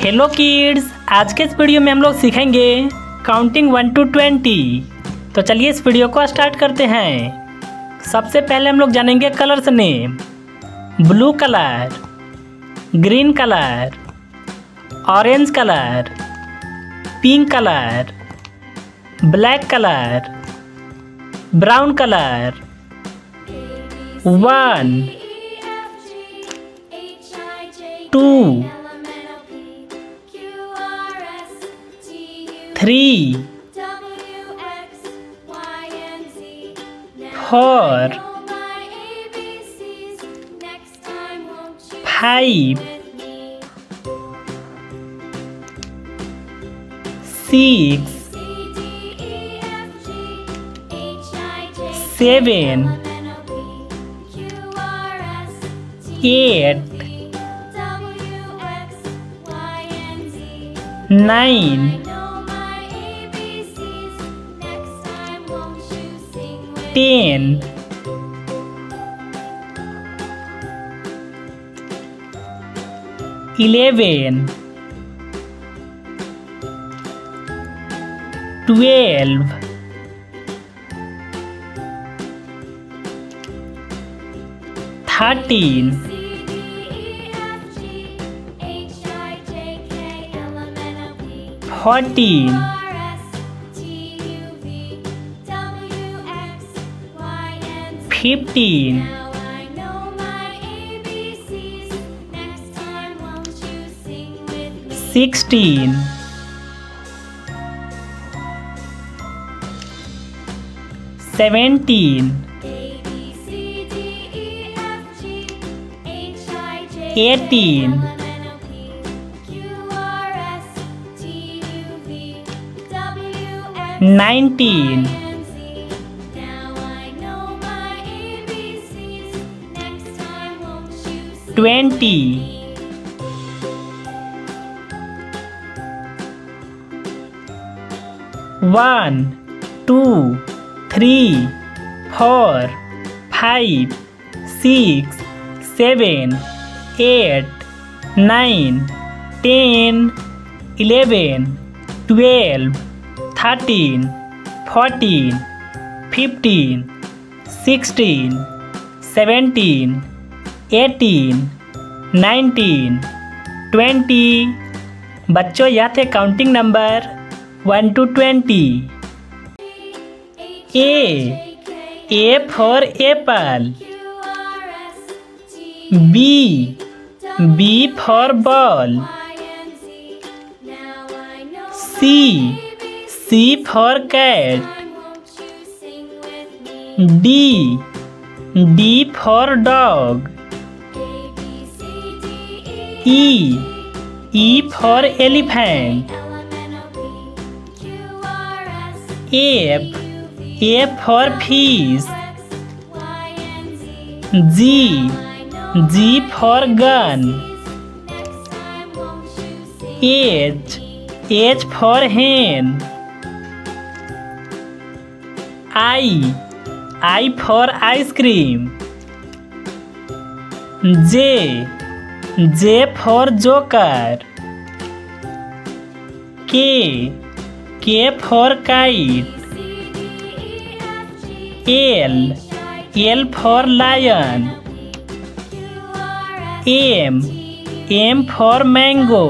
Hello kids, आज के इस वीडियो में हम लोग सीखेंगे काउंटिंग 1 to 20। तो चलिए इस वीडियो को स्टार्ट करते हैं। सबसे पहले हम लोग जानेंगे colours name. Blue colour, green colour, orange colour, pink colour, black colour, brown colour. 1 2 3 4 5 6 7 8 9 10 11 12 13 14 15 16 17 18 19 20 1 2 3 4 5 6 7 8 9 10 11 12 13 14 15 16 17 18 19 20। बच्चों यह थे counting number 1 to 20। A for apple, B for ball, C for cat, D for dog, E for elephant, F for fish, G for gun, H for hen, I for ice cream, J for joker, K for kite, L for lion, M for mango,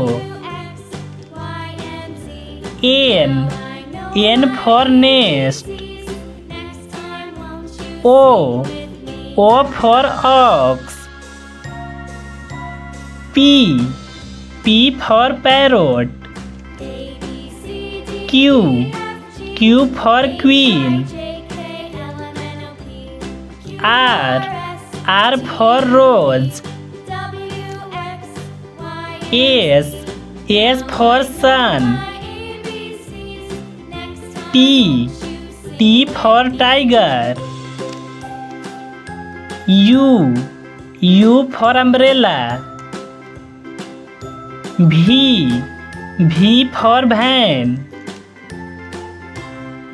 N for nest, O for ox, P for parrot, Q for queen, R for rose, S for sun, T for tiger, U for umbrella, V for van,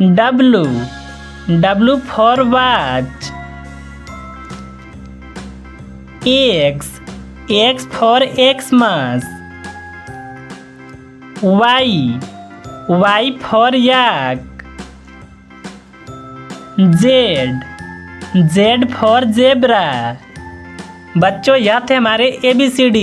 W for watch, X for Xmas, Y, Y for yak. Z, Z for zebra. बच्चों यह थे हमारे ABCD।